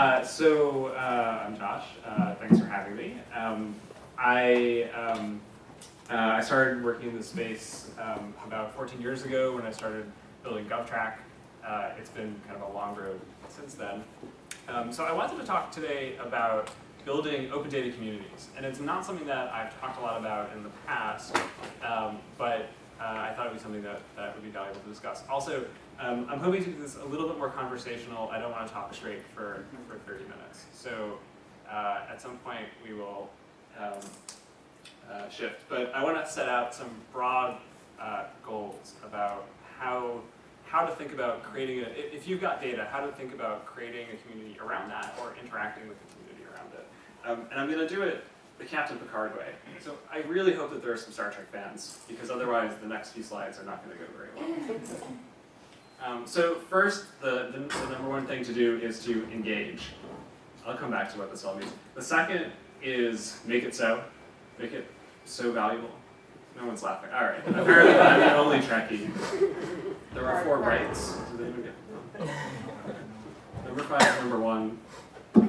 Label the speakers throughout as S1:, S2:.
S1: I'm Josh. Thanks for having me. I started working in this space about 14 years ago when I started building GovTrack. It's been kind of a long road since then. So I wanted to talk today about building open data communities. And it's not something that I've talked a lot about in the past, but I thought it would be something that would be valuable to discuss. Also, I'm hoping to do this a little bit more conversational. I don't want to talk straight for 30 minutes. So at some point we will shift. But I want to set out some broad goals about how to think about creating if you've got data, how to think about creating a community around that or interacting with the community around it. And I'm going to do it the Captain Picard way. So I really hope that there are some Star Trek fans, because otherwise the next few slides are not going to go very well. So first, the number one thing to do is to engage. I'll come back to what this all means. The second is make it so valuable. No one's laughing. All right. Apparently I'm the only Trekkie. There are 4 rights. Did they even get them? Number 5, number 1. All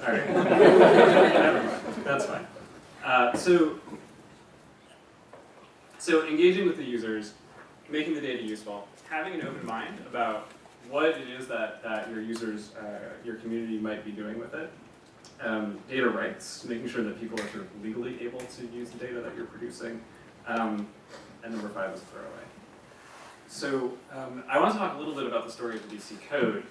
S1: right. Never mind. That's fine. So engaging with the users, making the data useful, having an open mind about what it is that your users, your community might be doing with it. Data rights, making sure that people are sort of legally able to use the data that you're producing. And number 5 is throwaway. So I want to talk a little bit about the story of the DC Code.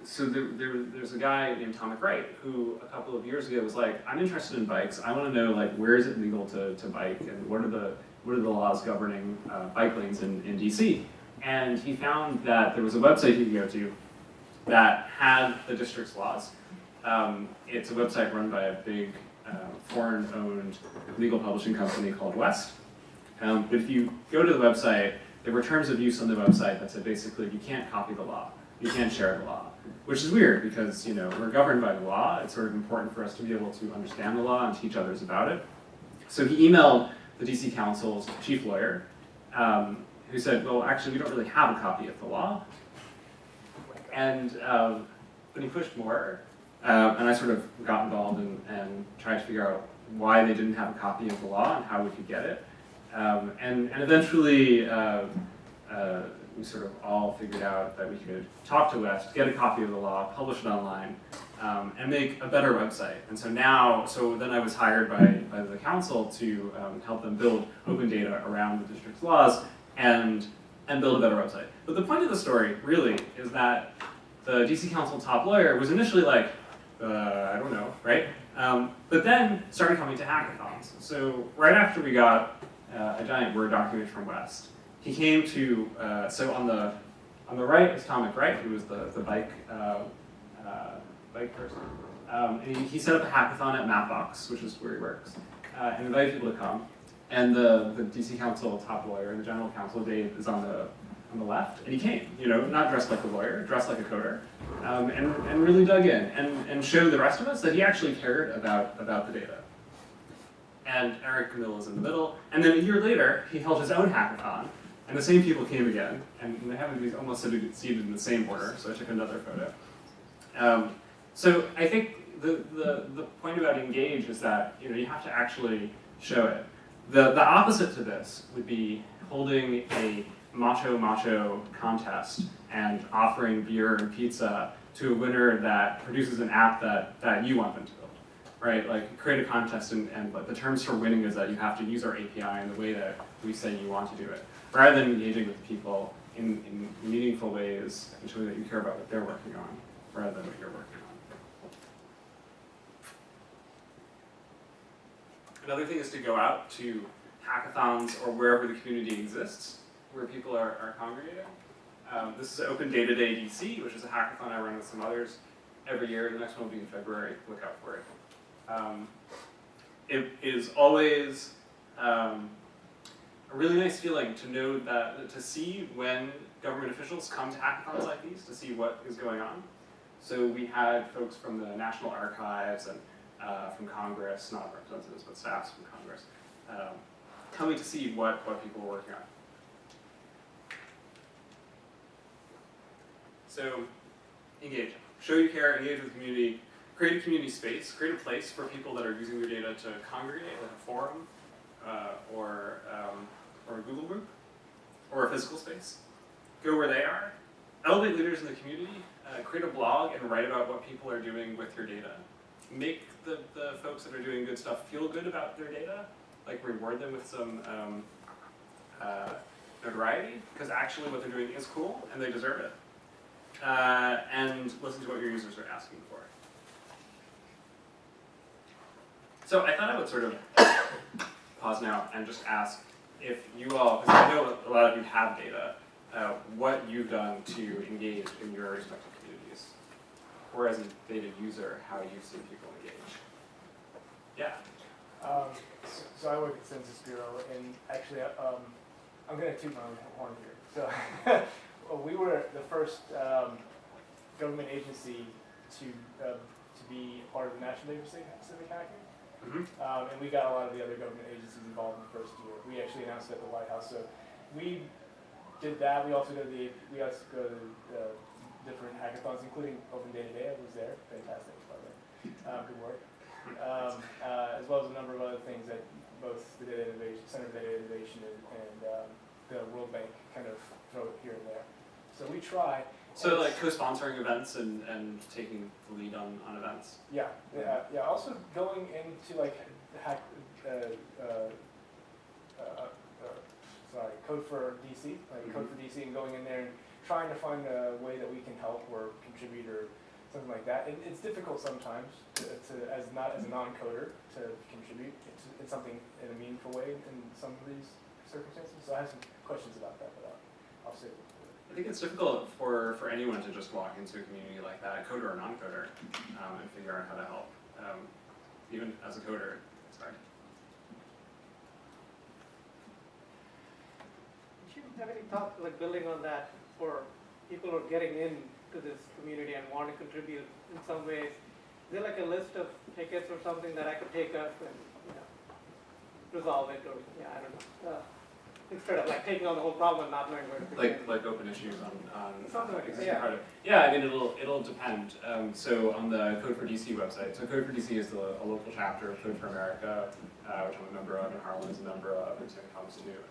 S1: So there's a guy named Atomic Wright who a couple of years ago was like, I'm interested in bikes. I want to know where is it legal to bike, and what are the laws governing bike lanes in DC. And he found that there was a website he could go to that had the district's laws. It's a website run by a big foreign-owned legal publishing company called West. But if you go to the website, there were terms of use on the website that said basically you can't copy the law, you can't share the law, which is weird because we're governed by the law. It's sort of important for us to be able to understand the law and teach others about it. So he emailed the DC Council's chief lawyer, who said, well, actually, we don't really have a copy of the law. And when he pushed more, and I sort of got involved and tried to figure out why they didn't have a copy of the law and how we could get it. And eventually, we sort of all figured out that we could talk to West, get a copy of the law, publish it online, and make a better website. And so then I was hired by the council to help them build open data around the district's laws and build a better website. But the point of the story, really, is that the DC Council top lawyer was initially like, I don't know, right? But then started coming to hackathons. So right after we got a giant Word document from West, he came to, so on the right is Atomic Wright, who was the bike person. And he set up a hackathon at Mapbox, which is where he works, and invited people to come. And the DC Council top lawyer and the general counsel, Dave, is on the left, and he came, not dressed like a lawyer, dressed like a coder, and really dug in and showed the rest of us that he actually cared about the data. And Eric Camille is in the middle, and then a year later, he held his own hackathon, and the same people came again, and they happened to be almost seated in the same order, so I took another photo. So I think the point about engage is that you have to actually show it. The opposite to this would be holding a macho contest and offering beer and pizza to a winner that produces an app that you want them to build, right? Like create a contest and the terms for winning is that you have to use our API in the way that we say you want to do it, rather than engaging with people in meaningful ways and showing that you care about what they're working on, rather than what you're working on. Another thing is to go out to hackathons or wherever the community exists, where people are congregating. This is Open Data Day DC, which is a hackathon I run with some others every year. The next one will be in February. Look out for it. It is always a really nice feeling to know to see when government officials come to hackathons like these, to see what is going on. So we had folks from the National Archives and from Congress, not representatives, but staffs from Congress, coming to see what people were working on. So, engage. show you care, engage with the community, create a community space, create a place for people that are using their data to congregate, like a forum, or a Google group, or a physical space. Go where they are. Elevate leaders in the community, create a blog and write about what people are doing with your data. Make the folks that are doing good stuff feel good about their data, like reward them with some notoriety, because actually what they're doing is cool and they deserve it. And listen to what your users are asking for. So I thought I would sort of pause now and just ask if you all, because I know a lot of you have data, what you've done to engage in your respective communities, or as a data user, how you've seen people engage. Yeah.
S2: So I work at Census Bureau, and actually, I'm going to toot my own horn here. So we were the first government agency to be part of the National Data Civic Hacking. And we got a lot of the other government agencies involved in the first year. We actually announced it at the White House. So we did that. We also go to different hackathons, including Open Data Day. I was there. Fantastic, by the way. Good work. As well as a number of other things that both the Center for Data Innovation and the World Bank kind of throw here and there. So we try.
S1: So like co-sponsoring events and taking the lead on events.
S2: Yeah. Also going into like Code for DC, Code for DC, and going in there and trying to find a way that we can help or contribute or something like that. It's difficult sometimes as a non-coder to contribute. It's something in a meaningful way in some of these circumstances. So I have some questions about that, but I'll save it.
S1: I think it's difficult for anyone to just walk into a community like that, coder or non-coder, and figure out how to help. Even as a coder, it's hard.
S3: Do you have any thought, like building on that, for people who are getting into this community and want to contribute in some ways? Is there like a list of tickets or something that I could take up and resolve it, or I don't know. Instead of like taking on the whole problem and not knowing where to begin.
S1: Like open issues on
S3: something like
S1: existing
S3: that.
S1: project. Yeah, I mean it'll depend. So on the Code for DC website, so Code for DC is a local chapter of Code for America, which I'm a member of, and Harlan is a member of, and St. Thomas is new,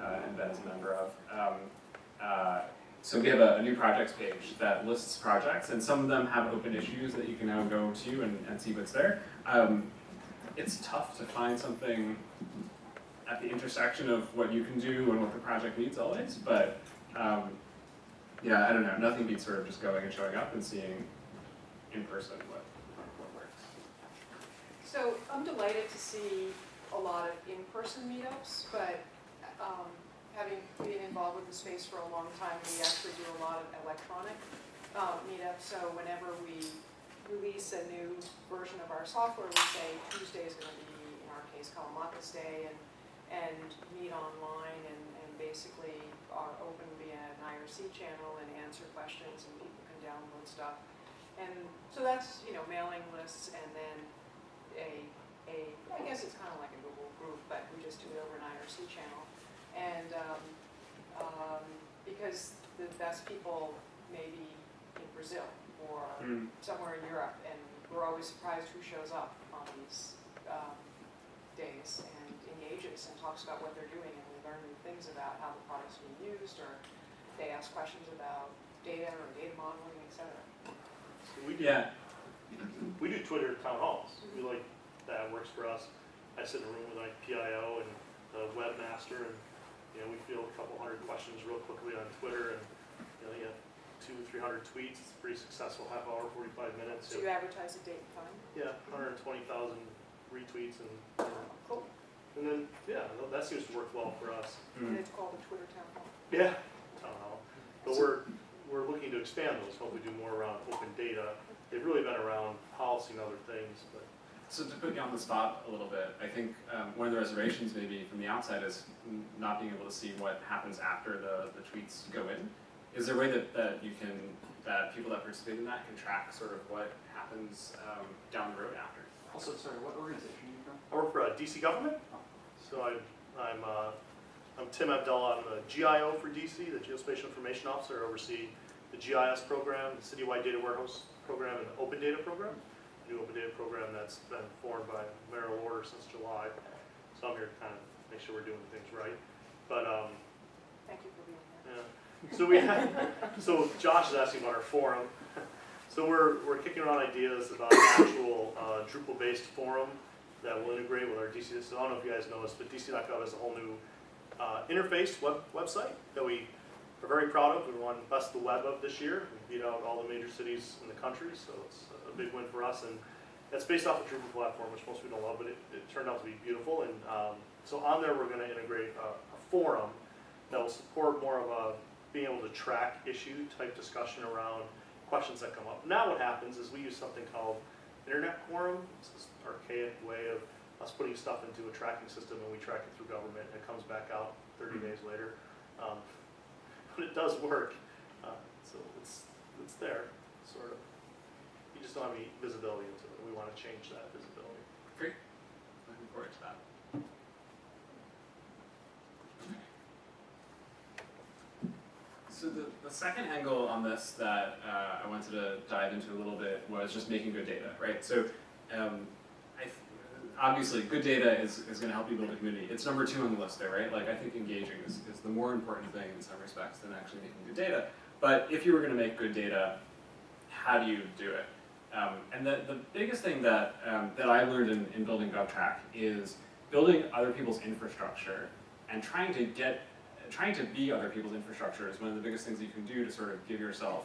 S1: and Ben is a member of. So we have a new projects page that lists projects, and some of them have open issues that you can now go to and see what's there. It's tough to find something at the intersection of what you can do and what the project needs always, but yeah, I don't know, nothing beats sort of just going and showing up and seeing in person what works.
S4: So I'm delighted to see a lot of in-person meetups, but having been involved with the space for a long time, we actually do a lot of electronic meetups. So whenever we release a new version of our software, we say Tuesday is going to be, in our case, Kalamakas Day, and meet online and basically are open via an IRC channel and answer questions, and people can download stuff. And so that's, mailing lists, and then I guess it's kind of like a Google group, but we just do it over an IRC channel. And because the best people may be in Brazil or somewhere in Europe, and we're always surprised who shows up on these days and engages and talks about what they're doing, and we learn new things about how the product's being used, or they ask questions about data or data modeling, etc.
S5: So we do Twitter town halls. We like that, works for us. I sit in a room with like PIO and the webmaster, and we field a couple hundred questions real quickly on Twitter, and you have 200-300 tweets. It's pretty successful, half hour, 45 minutes.
S4: So you advertise a date and time?
S5: Yeah, 120,000 retweets, and
S4: Cool.
S5: And then that seems to work well for us.
S4: And it's called the Twitter Town Hall.
S5: Yeah, town hall. But we're looking to expand those. Hopefully, do more around open data. They've really been around policy and other things, but.
S1: So to put you on the spot a little bit, I think one of the reservations maybe from the outside is not being able to see what happens after the tweets go in. Is there a way that people that participate in that can track sort of what happens down the road after?
S6: Also, sorry, what organization are you from?
S5: I work for DC government. So I'm Tim Abdallah. I'm the GIO for DC, the Geospatial Information Officer. I oversee the GIS program, the Citywide Data Warehouse program and the open data program. The new open data program that's been formed by mayoral order since July. So I'm here to kind of make sure we're doing things right. But
S4: Thank you for being here.
S5: yeah. So we have, so Josh is asking about our forum. So we're kicking around ideas about an actual Drupal-based forum that will integrate with our DC. So I don't know if you guys know this, but DC.gov has a whole new interface website that we are very proud of. We won Best of the Web of this year. We beat out all the major cities in the country, so it's a big win for us. And that's based off a Drupal platform, which most people don't love, but it turned out to be beautiful. And so on there, we're going to integrate a forum that will support more of a being able to track issue type discussion around questions that come up. Now what happens is we use something called Internet Quorum. It's this archaic way of us putting stuff into a tracking system, and we track it through government, and it comes back out 30 days later. But it does work, so it's there, sort of. You just don't have any visibility into it. We want to change that visibility.
S1: Great. Looking forward to that. So the second angle on this that I wanted to dive into a little bit was just making good data, right? So obviously good data is going to help you build a community. It's number 2 on the list there, right? Like I think engaging is the more important thing in some respects than actually making good data. But if you were going to make good data, how do you do it? And the biggest thing that I learned in building GovTrack is building other people's infrastructure and trying to be other people's infrastructure is one of the biggest things you can do to sort of give yourself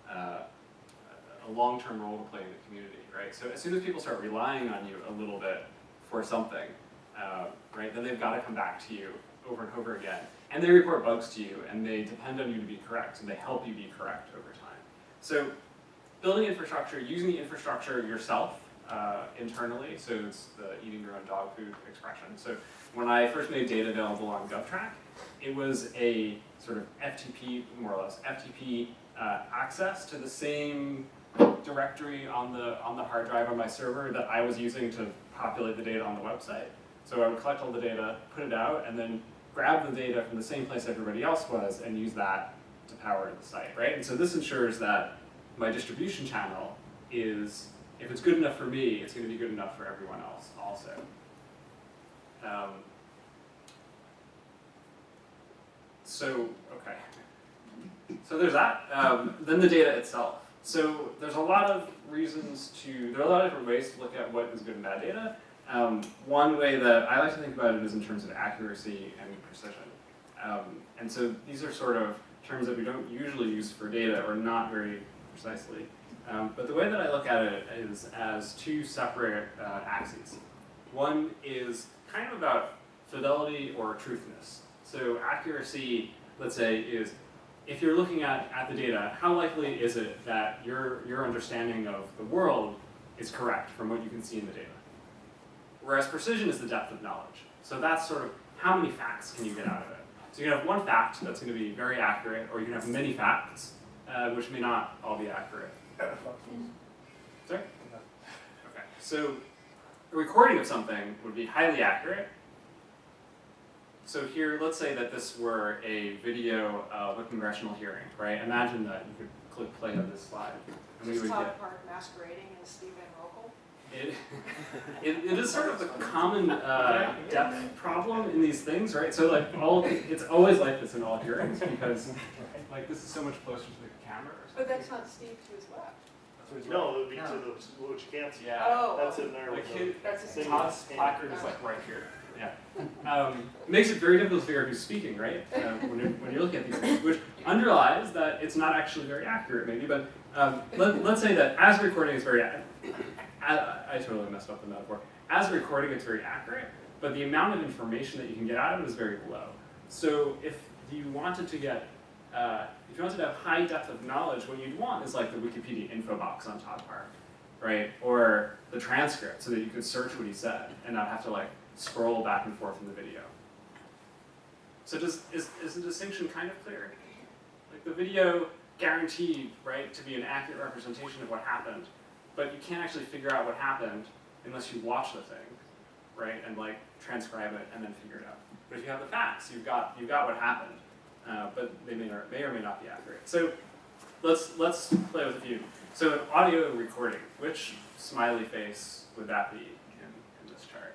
S1: a long-term role to play in the community, right? So as soon as people start relying on you a little bit for something, right, then they've got to come back to you over and over again. And they report bugs to you, and they depend on you to be correct, and they help you be correct over time. So building infrastructure, using the infrastructure yourself internally, so it's the eating your own dog food expression. So when I first made data available on GovTrack, it was a sort of FTP, more or less, FTP access to the same directory on the hard drive on my server that I was using to populate the data on the website. So I would collect all the data, put it out, and then grab the data from the same place everybody else was and use that to power the site, right? And so this ensures that my distribution channel is, if it's good enough for me, it's going to be good enough for everyone else also. So So there's that. Then the data itself. So there's a lot of reasons there are a lot of different ways to look at what is good and bad data. One way that I like to think about it is in terms of accuracy and precision. And so these are sort of terms that we don't usually use for data, or not very precisely. But the way that I look at it is as 2 separate axes. One is kind of about fidelity or truthiness. So accuracy, let's say, is if you're looking at the data, how likely is it that your understanding of the world is correct from what you can see in the data? Whereas precision is the depth of knowledge. So that's sort of how many facts can you get out of it. So you can have one fact that's going to be very accurate, or you can have many facts, which may not all be accurate. Sorry? Okay. So a recording of something would be highly accurate. So here, let's say that this were a video of a congressional hearing, right? Imagine that you could click play on this slide. And we
S4: Is
S1: would
S4: Todd
S1: get,
S4: Park masquerading as Steve Van Rokel?
S1: it is sort of the common depth problem in these things, right? So like it's always like this in all hearings, because like this is so much closer to the camera or something.
S4: But that's not Steve to his left.
S5: No, it would be to the, which you can't see.
S1: Yeah.
S4: Oh.
S5: That's in there.
S1: Like
S5: with
S4: That's
S5: the
S4: his
S5: thing
S1: Todd's
S5: with the
S1: placard is like right here. Yeah. It makes it very difficult to figure out who's speaking, right? When you're looking at these things, which underlies that it's not actually very accurate, maybe. But let's say that as a recording, it's very. I totally messed up the metaphor. As a recording, it's very accurate, but the amount of information that you can get out of it is very low. So if you wanted to get, if you wanted to have high depth of knowledge, what you'd want is like the Wikipedia info box on Todd Park, right? Or the transcript, so that you could search what he said and not have to like scroll back and forth in the video. So is the distinction kind of clear? Like the video guaranteed, right, to be an accurate representation of what happened, but you can't actually figure out what happened unless you watch the thing, right, and like transcribe it and then figure it out. But if you have the facts, you've got what happened, but they may or may not be accurate. So let's play with a few. So an audio recording, which smiley face would that be in this chart?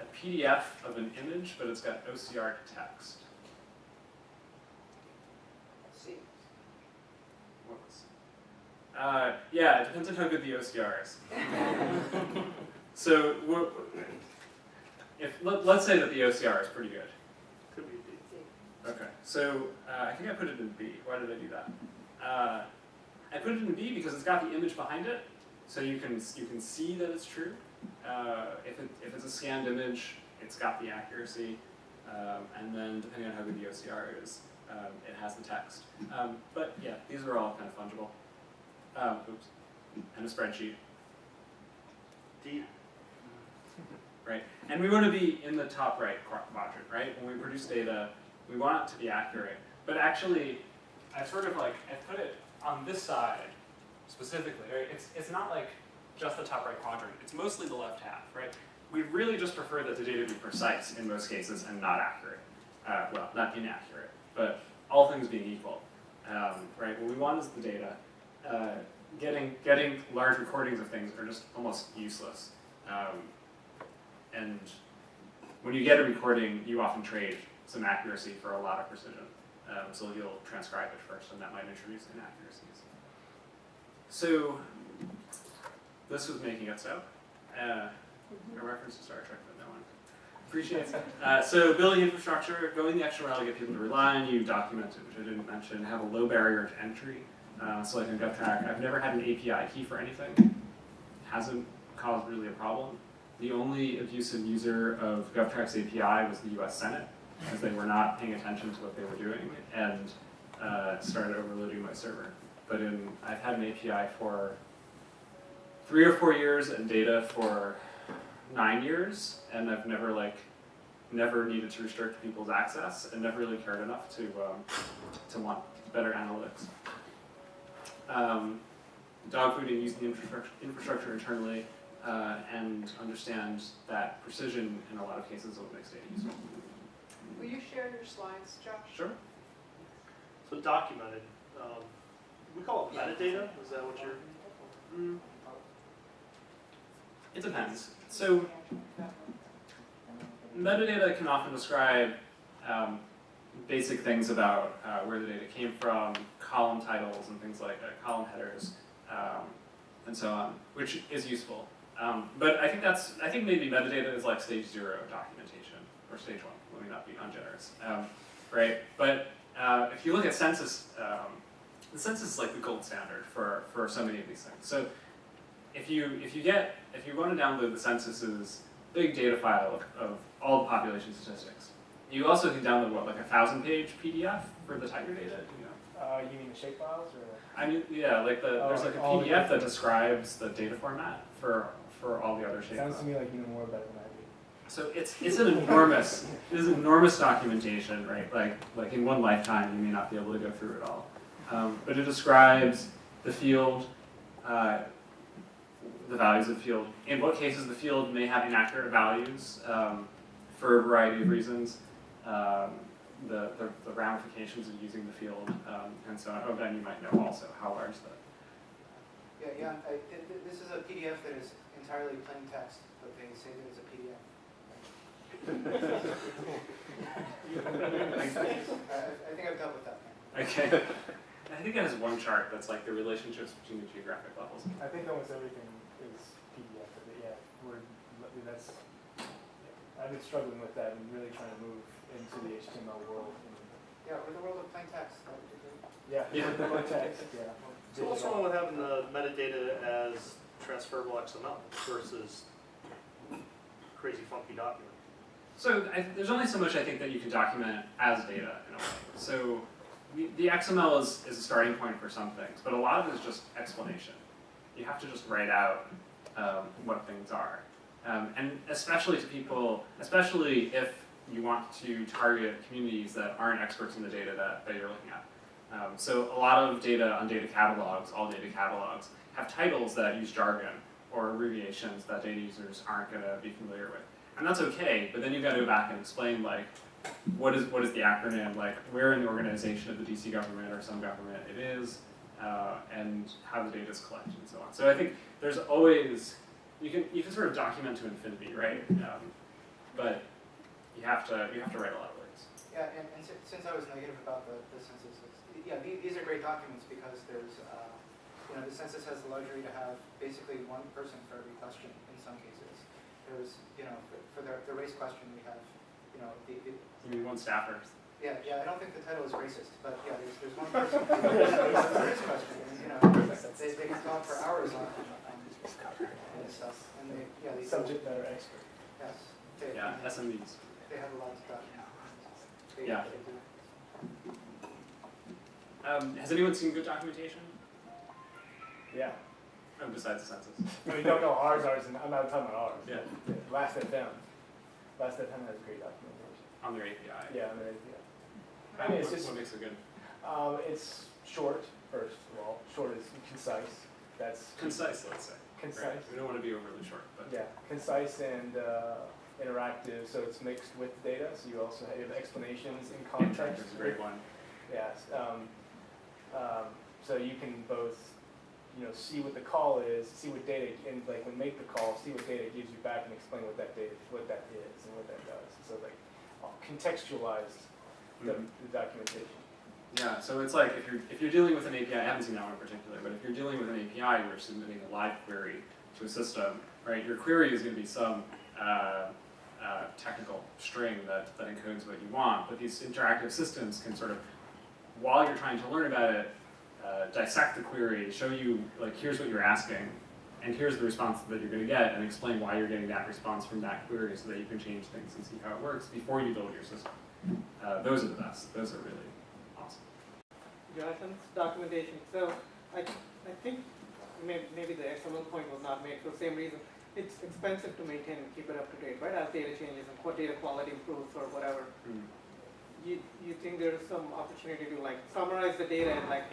S1: A PDF of an image, but it's got OCR text.
S4: See.
S1: Yeah, it depends on how good the OCR is. So let's say that the OCR is pretty good.
S5: Could be a D.
S1: Okay, so I think I put it in B. Why did I do that? I put it in B because it's got the image behind it, so you can see that it's true. If it's a scanned image, it's got the accuracy, and then depending on how good the OCR is, it has the text. But yeah, these are all kind of fungible. Oops, and a spreadsheet.
S5: D.
S1: Right, and we want to be in the top right quadrant, right? When we produce data, we want it to be accurate. But actually, I put it on this side specifically, right? It's not like just the top right quadrant. It's mostly the left half, right? We really just prefer that the data be precise in most cases and not accurate. Well, not inaccurate, but all things being equal, right? What we want is the data. Getting large recordings of things are just almost useless. And when you get a recording, you often trade some accuracy for a lot of precision. So you'll transcribe it first, and that might introduce inaccuracies. So this was making it so. A reference to Star Trek that no one appreciates. So building infrastructure, going the extra mile to get people to rely on you, document it, which I didn't mention, have a low barrier to entry. So like in GovTrack, I've never had an API key for anything. Hasn't caused really a problem. The only abusive user of GovTrack's API was the US Senate, because they were not paying attention to what they were doing and started overloading my server. But I've had an API for 3 or 4 years and data for 9 years, and I've never needed to restrict people's access and never really cared enough to want better analytics. Dogfooding, using the infrastructure internally, and understand that precision in a lot of cases is what makes data useful.
S4: Will you share your slides, Josh?
S1: Sure.
S5: So documented. We call it metadata. Is that what you're?
S1: It depends. So metadata can often describe basic things about where the data came from, column titles and things like column headers, and so on, which is useful. But I think maybe metadata is like stage 0 documentation, or stage 1. Let me not be ungenerous, right? But if you look at census, the census is like the gold standard for so many of these things. So if you want to download the census's big data file of all the population statistics, you also can download what, like a 1,000-page PDF for the tiger data? You know?
S2: You mean the shape files, or?
S1: I mean, yeah, there's like a PDF that describes the data format for all the other shape
S2: Sounds
S1: files.
S2: to me like you know more about it than I do.
S1: So it's an enormous documentation, right? Like in one lifetime, you may not be able to go through it all. But it describes the field, the values of the field. In what cases the field may have inaccurate values for a variety of reasons. The ramifications of using the field, and so on. Oh, Ben, you might know also how large the.
S7: Yeah. This is a PDF that is entirely plain text, but they say that it's a PDF. I think I've dealt with that.
S1: Okay. I think it has one chart that's like the relationships between the geographic levels.
S2: I think almost everything is PDF, but yeah, I've been struggling with that and really trying to move into the HTML world.
S7: Yeah, or the world of plain text. That would be good.
S2: Yeah, with the text, yeah.
S5: So what's wrong with having the metadata as transferable XML versus crazy funky document?
S1: So there's only so much I think that you can document as data in a way. So the XML is a starting point for some things, but a lot of it is just explanation. You have to just write out what things are. And especially to people, especially if you want to target communities that aren't experts in the data that you're looking at. So a lot of data on data catalogs, all data catalogs, have titles that use jargon or abbreviations that data users aren't going to be familiar with. And that's okay, but then you've got to go back and explain, like, what is the acronym, like, where in the organization of the DC government or some government it is, and how the data is collected and so on. So I think there's always, you can sort of document to infinity, right? But you have to write a lot of words.
S7: Yeah, and since I was negative about the census, yeah, these are great documents because there's, the census has the luxury to have basically one person for every question in some cases. There's, for the race question, we have,
S1: You mean one staffer?
S7: yeah, I don't think the title is racist, but yeah, there's one person for the race question, and, they can talk for hours on stuff, and they
S2: Subject matter expert.
S7: yes,
S1: Yeah, SMEs.
S7: they have a lot to talk.
S1: Yeah. Has anyone seen good documentation?
S2: Yeah.
S1: Besides the census.
S2: I mean, don't know ours, and I'm not talking about ours.
S1: Yeah.
S2: Last FM. Last FM has great documentation.
S1: On their API.
S2: Yeah, on their API. I mean, it's just,
S1: What makes it good?
S2: it's short, first of all. Short is concise. That's
S1: Concise, let's say.
S2: concise.
S1: Right? We don't want to be overly short, but
S2: Yeah, concise and interactive, so it's mixed with data, so you also have explanations in context.
S1: is a great one.
S2: Yes, so you can both, see what the call is, see what data, and like when make the call, see what data gives you back and explain what that data, what that is and what that does. So like contextualize the documentation.
S1: Yeah, so it's like if you're dealing with an API, I haven't seen that one in particular, but if you're dealing with an API, you're submitting a live query to a system, right? Your query is going to be some technical string that encodes what you want, but these interactive systems can sort of, while you're trying to learn about it, dissect the query, show you, like, here's what you're asking, and here's the response that you're going to get, and explain why you're getting that response from that query so that you can change things and see how it works before you build your system. Those are the best. Those are really awesome.
S3: Jonathan's documentation. So I think maybe the XML point was not made for the same reason. It's expensive to maintain and keep it up to date, right? As data changes and what data quality improves or whatever. You think there's some opportunity to like summarize the data in like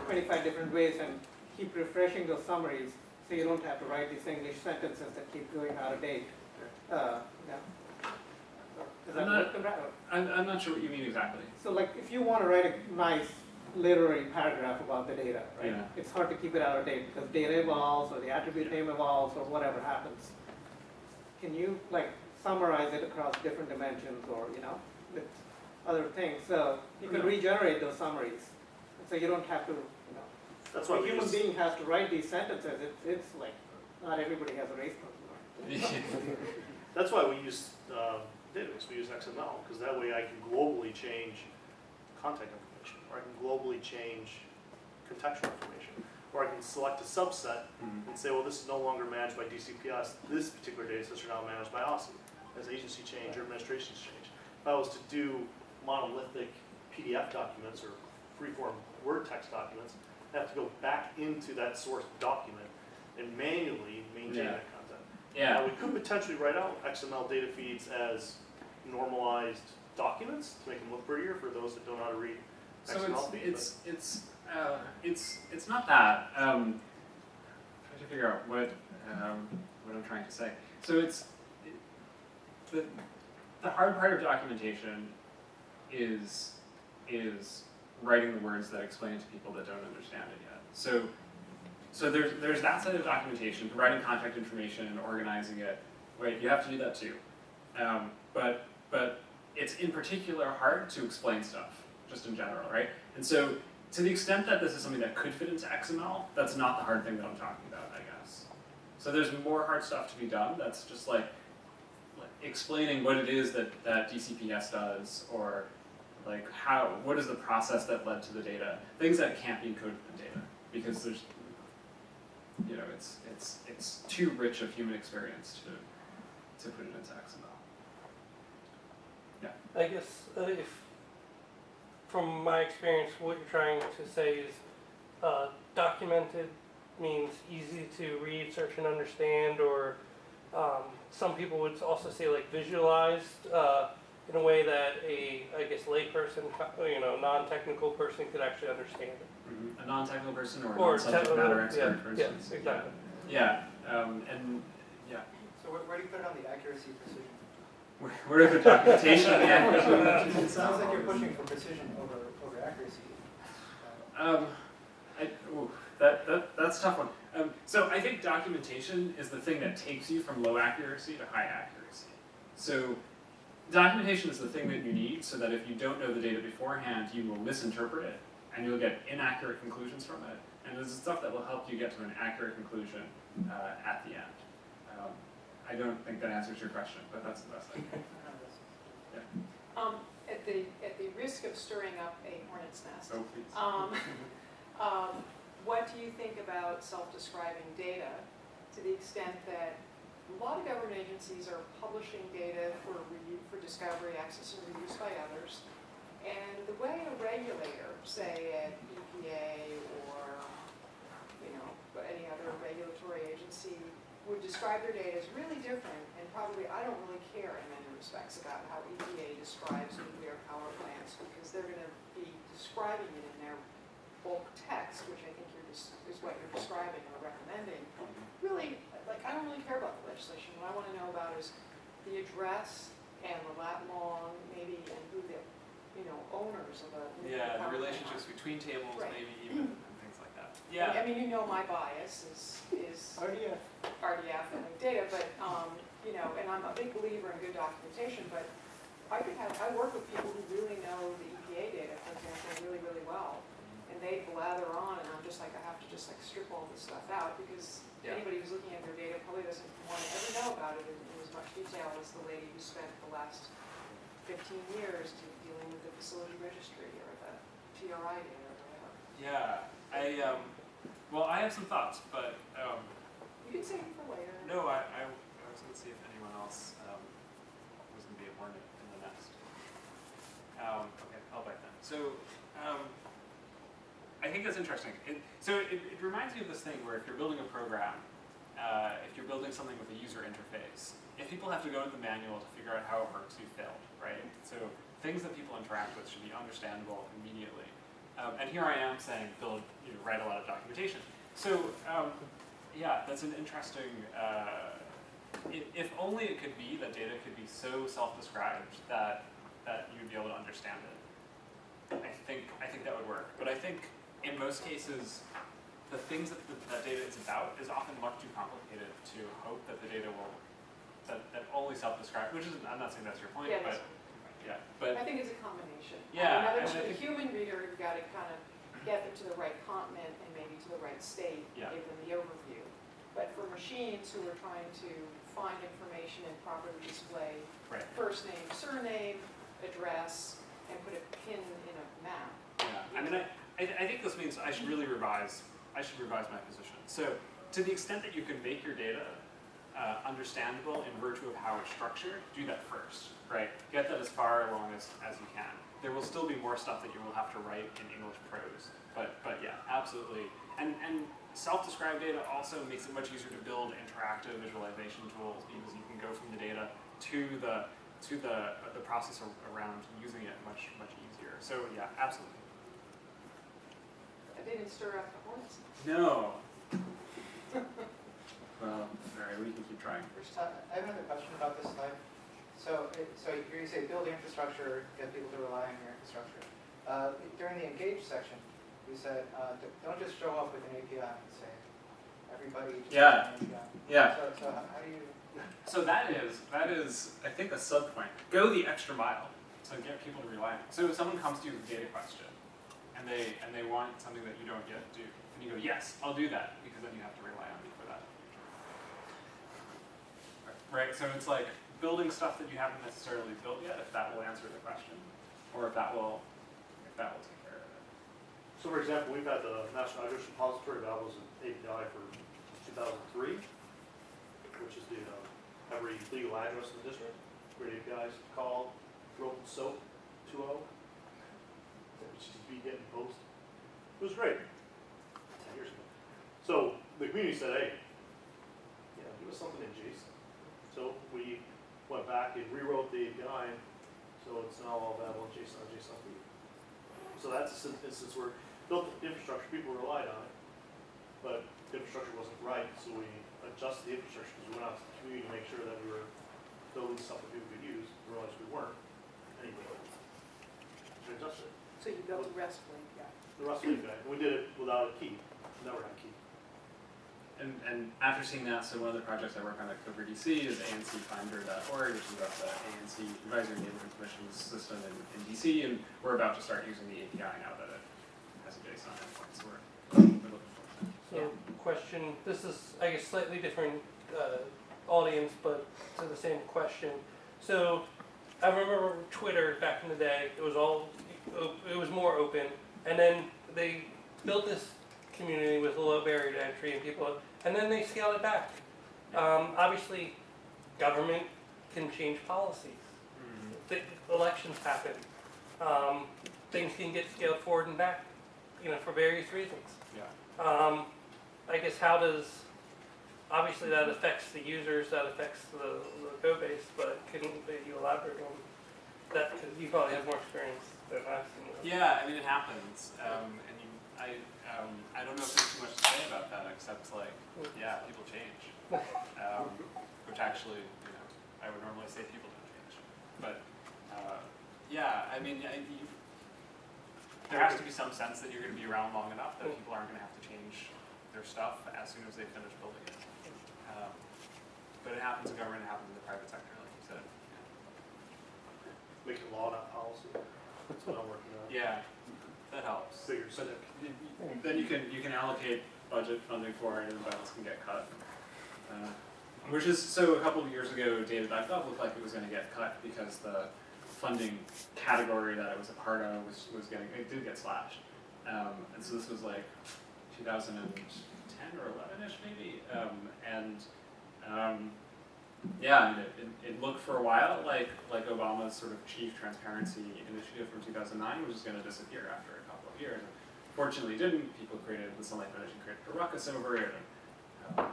S3: 25 different ways and keep refreshing those summaries so you don't have to write these English sentences that keep going out of date. Yeah. Is that
S1: I'm not sure what you mean exactly.
S3: So like if you want to write a nice literary paragraph about the data, right?
S1: Yeah.
S3: It's hard to keep it out of date because data evolves or the attribute name evolves or whatever happens. Can you like summarize it across different dimensions or, with other things? So you can regenerate those summaries. So you don't have to,
S5: That's why
S3: a
S5: we
S3: human
S5: use,
S3: being has to write these sentences. It's like, not everybody has a race problem.
S5: that's why we use database. We use XML because that way I can globally change contact information, or I can globally change contextual information, or I can select a subset and say, well, this is no longer managed by DCPS. This particular data sets are now managed by OSSI as agency change or administration's change. If I was to do monolithic PDF documents or freeform Word text documents, I have to go back into that source document and manually maintain that content.
S1: Yeah.
S5: Now, we could potentially write out XML data feeds as normalized documents to make them look prettier for those that don't know how to read
S1: So
S5: XML feeds.
S1: it's not that. Trying to figure out what I'm trying to say. So the hard part of documentation is writing the words that explain it to people that don't understand it yet. So there's that side of documentation, providing contact information and organizing it. Wait, you have to do that too. But it's in particular hard to explain stuff, just in general, right? And so to the extent that this is something that could fit into XML, that's not the hard thing that I'm talking about, I guess. So there's more hard stuff to be done that's just like explaining what it is that DCPS does, or like what is the process that led to the data, things that can't be encoded in data, because there's, it's too rich of human experience to put it into XML. Yeah.
S8: I guess if, from my experience, what you're trying to say is documented means easy to read, search, and understand, or some people would also say like visualized in a way that I guess layperson, non-technical person could actually understand it.
S1: Mm-hmm. A non-technical person or a
S8: Or
S1: non-subject matter expert, for instance.
S8: Yes, exactly.
S1: Yeah, and yeah.
S7: So where do you put it on the accuracy precision?
S1: whatever documentation and the accuracy.
S7: It sounds like you're pushing for precision over accuracy.
S1: That's a tough one. So I think documentation is the thing that takes you from low accuracy to high accuracy. So documentation is the thing that you need so that if you don't know the data beforehand, you will misinterpret it and you'll get inaccurate conclusions from it. And this is stuff that will help you get to an accurate conclusion at the end. I don't think that answers your question, but that's the best I can.
S4: At the risk of stirring up a hornet's nest,
S1: Oh, please.
S4: what do you think about self-describing data to the extent that a lot of government agencies are publishing data for review, for discovery, access, and reuse by others, and the way a regulator, say at EPA or any other regulatory agency, would describe their data is really different, and probably I don't really care in many respects about how EPA describes nuclear power plants, because they're going to be describing it in their bulk text, which I think is what you're describing or recommending. Really, like, I don't really care about the legislation. What I want to know about is the address and the lat long, maybe, and who the owners of a nuclear
S1: Yeah, the
S4: power plant
S1: relationships between tables,
S4: Right.
S1: maybe even, and things like that.
S4: are.
S1: Yeah.
S4: I mean, my bias is
S7: RDF.
S4: RDF and data, but, and I'm a big believer in good documentation, but I work with people who really know the EPA data, for example, really, really well. And they blather on, and I'm just like, I have to just like strip all this stuff out, because anybody who's looking at their data probably doesn't want to ever know about it in as much detail as the lady who spent the last 15 years dealing with the facility registry or the TRI data or whatever.
S1: Yeah, well, I have some thoughts, but
S4: You can save them for later.
S1: no, I was going to see if anyone else was going to be a hornet in the nest. Okay, I'll bite them. So, I think that's interesting. It reminds me of this thing where if you're building a program, if you're building something with a user interface, if people have to go into the manual to figure out how it works, you failed, right? So things that people interact with should be understandable immediately. And here I am saying write a lot of documentation. So yeah, that's an interesting, if only it could be that data could be so self-described that you'd be able to understand it. I think that would work. But I think in most cases, the things that data is about is often much too complicated to hope that the data will, that only self-describe, which is, I'm not saying that's your point,
S4: Yeah,
S1: but yeah, but
S4: I think it's a combination.
S1: Yeah,
S4: In other
S1: and
S4: words,
S1: I
S4: the
S1: think-
S4: human reader, you've got to kind of get them to the right continent and maybe to the right state,
S1: Yeah.
S4: give them the overview. But for machines who are trying to find information and properly display
S1: right,
S4: first name, surname, address, and put a pin in a map.
S1: yeah. I mean, I think this means I should really revise my position. So to the extent that you can make your data understandable in virtue of how it's structured, do that first, right? Get that as far along as you can. There will still be more stuff that you will have to write in English prose, but yeah, absolutely. And self-described data also makes it much easier to build interactive visualization tools, because you can go from the data to the process around using it much easier. So yeah, absolutely.
S4: I didn't stir up the hornets.
S1: No. Well, alright, we can keep trying.
S7: I have another question about this slide. So here you say build infrastructure, get people to rely on your infrastructure. During the engage section, you said don't just show up with an API and say everybody just
S1: Yeah.
S7: use an API.
S1: Yeah.
S7: So how do you?
S1: So that is I think a sub point. Go the extra mile to get people to rely on it. So if someone comes to you with a data question and they want something that you don't yet do, and you go, yes, I'll do that, because then you have to rely on me for that. Right? So it's like building stuff that you haven't necessarily built yet, if that will answer the question, or if that will take care of it.
S5: So for example, we've had the National Address Repository, that was an API for 2003, which is the every legal address in the district, where the API is called Rope and Soap 2.0, which is be getting post. It was great, 10 years ago. So the community said, hey, give us something in JSON. So we went back and rewrote the API, so it's now all available in JSON and JSON. So that's an instance where built the infrastructure, people relied on it, but the infrastructure wasn't right, so we adjusted the infrastructure because we went out to the community to make sure that we were building stuff that people could use.
S4: So you built a RESTful API.
S5: The RESTful API, and we did it without a key, never had a key.
S1: And after seeing that, so one of the projects I work on at CoverDC is ancfinder.org, which is about the ANC Advisory Neighborhood Commission's system in DC, and we're about to start using the API now that it has a JSON endpoint, so we're looking forward to that.
S8: So, question, this is, I guess, slightly different audience, but to the same question. So, I remember Twitter back in the day, it was more open, and then they built this community with a low barrier to entry and people, and then they scaled it back. Obviously, government can change policies. Elections happen. Things can get scaled forward and back, for various reasons.
S1: Yeah.
S8: I guess how does, obviously that affects the users, that affects the code base, but couldn't you elaborate on that? Because you probably have more experience than I've seen.
S1: Yeah, I mean, it happens, I don't know if there's too much to say about that, except like, yeah, people change. Which actually, I would normally say people don't change. But, yeah, I mean, there has to be some sense that you're going to be around long enough that people aren't going to have to change their stuff as soon as they finish building it. But it happens in government, it happens in the private sector, like you said.
S5: Making law, not policy. That's what I'm working on.
S1: Yeah, that helps.
S5: Bigger
S1: But
S5: stick.
S1: then you can allocate budget funding for it, and budgets can get cut. Which is, so a couple of years ago, data.gov looked like it was going to get cut because the funding category that it was a part of it did get slashed. And so this was like 2010 or 11-ish maybe. Yeah, I mean, it looked for a while like Obama's sort of chief transparency initiative from 2009 was just going to disappear after a couple of years. Fortunately, it didn't. People created, the Sunlight Foundation created a ruckus over it, and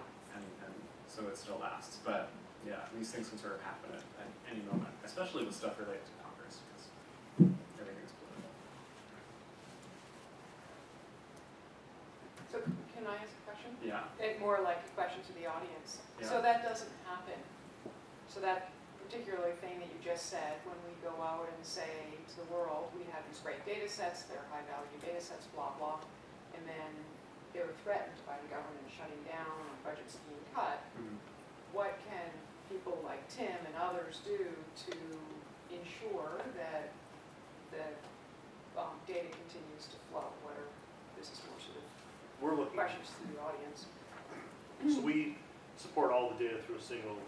S1: so it still lasts. But yeah, these things can sort of happen at any moment, especially with stuff related to Congress, because everything's political.
S4: So can I ask a question?
S1: Yeah.
S4: More like a question to the audience.
S1: Yeah.
S4: So that doesn't happen. So that particular thing that you just said, when we go out and say to the world, we have these great data sets, they're high value data sets, blah, blah, and then they're threatened by the government shutting down and budgets being cut, what can people like Tim and others do to ensure that the data continues to flow? This is more sort of
S5: We're looking.
S4: questions to the audience.
S5: So we support all the data through a single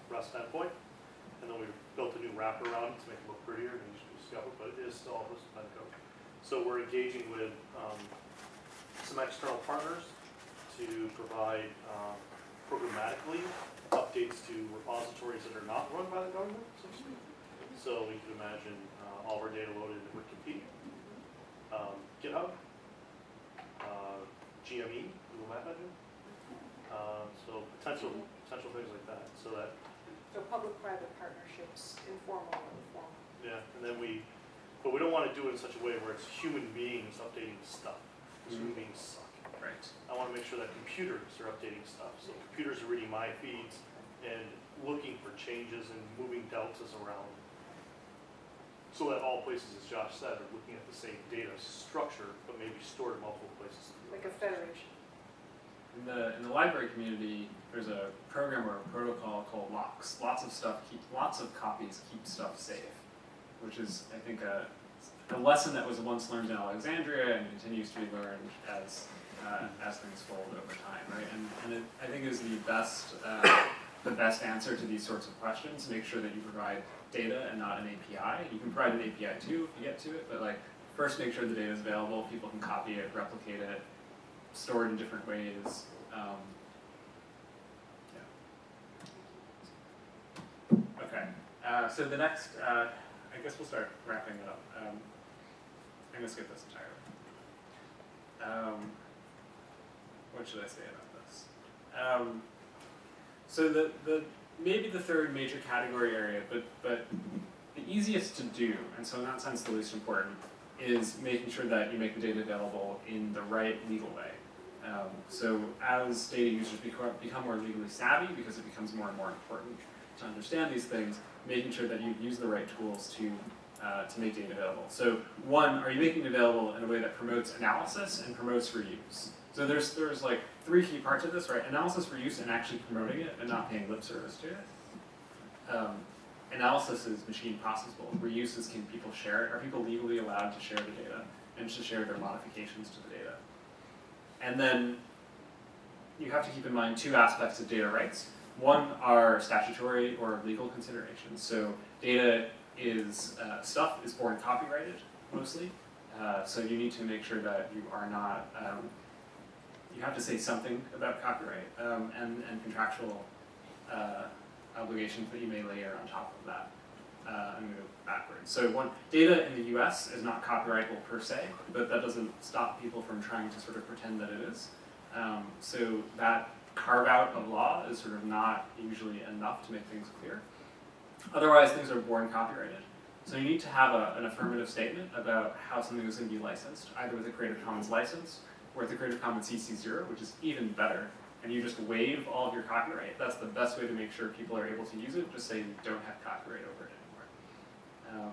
S5: REST endpoint, and then we built a new wrapper around it to make it look prettier and easier to discover, but it is still all hosted by the code. So we're engaging with some external partners to provide programmatically updates to repositories that are not run by the government, so to speak. So we can imagine all of our data loaded in Wikipedia, GitHub, GME, Google Map Engine. So potential things like that, so
S4: public-private partnerships, informal or formal.
S5: yeah, and then but we don't want to do it in such a way where it's human beings updating stuff. Human beings suck.
S1: Right.
S5: I want to make sure that computers are updating stuff. So computers are reading my feeds and looking for changes and moving deltas around. So that all places, as Josh said, are looking at the same data structure, but maybe stored in multiple places.
S4: Like a federation.
S1: In the library community, there's a program or a protocol called locks. Lots of copies keep stuff safe, which is, I think, a lesson that was once learned in Alexandria and continues to be learned as things fold over time, right? And I think is the best answer to these sorts of questions. Make sure that you provide data and not an API. You can provide an API too if you get to it, but first make sure the data is available. People can copy it, replicate it, store it in different ways. Okay. So the next, I guess we'll start wrapping it up. I'm gonna skip this entirely. What should I say about this? So the maybe the third major category area, but the easiest to do, and so in that sense the least important, is making sure that you make the data available in the right legal way. So as data users become more legally savvy, because it becomes more and more important to understand these things, making sure that you use the right tools to to make data available. So one, are you making it available in a way that promotes analysis and promotes reuse? So there's like 3 key parts of this, right? Analysis, reuse, and actually promoting it and not paying lip service to it. Analysis is machine processable. Reuse is, can people share it? Are people legally allowed to share the data and to share their modifications to the data? And then you have to keep in mind 2 aspects of data rights. One are statutory or legal considerations. So data is, stuff is born copyrighted, mostly. So you need to make sure that you are not, you have to say something about copyright and contractual obligations that you may layer on top of that. I'm going to go backwards. So one, data in the US is not copyrightable per se, but that doesn't stop people from trying to sort of pretend that it is. So that carve out of law is sort of not usually enough to make things clear. Otherwise, things are born copyrighted. So you need to have an affirmative statement about how something is going to be licensed, either with a Creative Commons license or with a Creative Commons CC0, which is even better. And you just waive all of your copyright. That's the best way to make sure people are able to use it. Just say you don't have copyright over it anymore.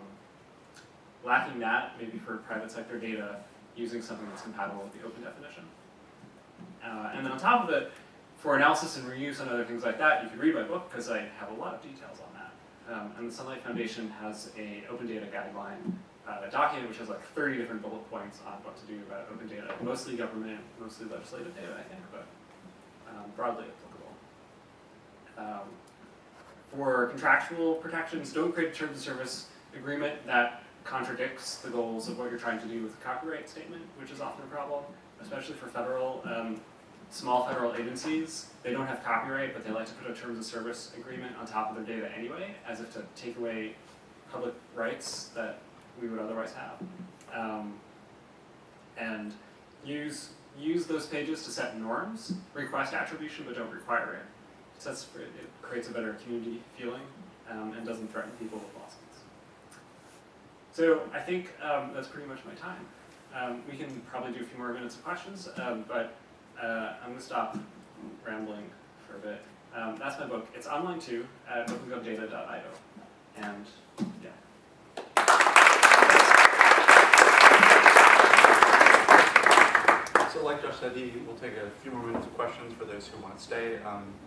S1: Lacking that, maybe for private sector data, using something that's compatible with the open definition. And then on top of it, for analysis and reuse and other things like that, you could read my book because I have a lot of details on that. And the Sunlight Foundation has a open data guideline document which has like 30 different bullet points on what to do about open data, mostly government, mostly legislative data, I think, but broadly applicable. For contractual protections, don't create a terms of service agreement that contradicts the goals of what you're trying to do with a copyright statement, which is often a problem, especially for federal, small federal agencies. They don't have copyright, but they like to put a terms of service agreement on top of their data anyway, as if to take away public rights that we would otherwise have. And use those pages to set norms, request attribution, but don't require it. It creates a better community feeling and doesn't threaten people with lawsuits. So I think that's pretty much my time. We can probably do a few more minutes of questions, but I'm going to stop rambling for a bit. That's my book. It's online too at opengovdata.io. And yeah.
S6: So like Josh said, we'll take a few more minutes of questions for those who want to stay.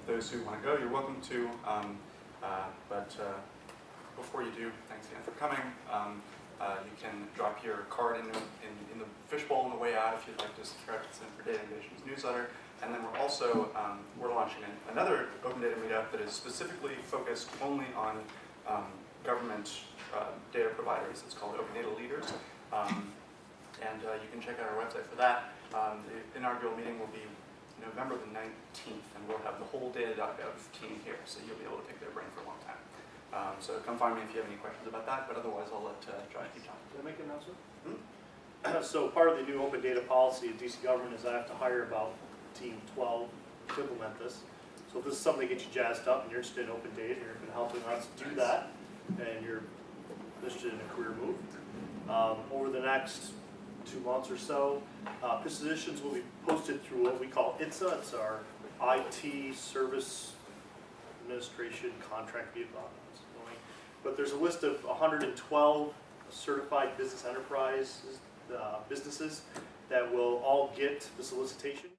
S6: Those who want to go, you're welcome to. But before you do, thanks again for coming. You can drop your card in the fishbowl on the way out if you'd like to subscribe to the for Data Innovations newsletter. And then we're also we're launching another Open Data meetup that is specifically focused only on government data providers. It's called Open Data Leaders. And you can check out our website for that. The inaugural meeting will be November the 19th, and we'll have the whole data.gov team here, so you'll be able to pick their brain for a long time. So come find me if you have any questions about that, but otherwise I'll let Josh keep talking.
S5: Can I make an announcement? So part of the new open data policy at DC government is I have to hire about team 12 to implement this. So if this is something that gets you jazzed up and you're interested in open data and you're going to help us do that, and you're interested in a career move, over the next 2 months or so, positions will be posted through what we call ITSA. It's our IT Service Administration Contract Vehicle. But there's a list of 112 certified business enterprise businesses that will all get the solicitation.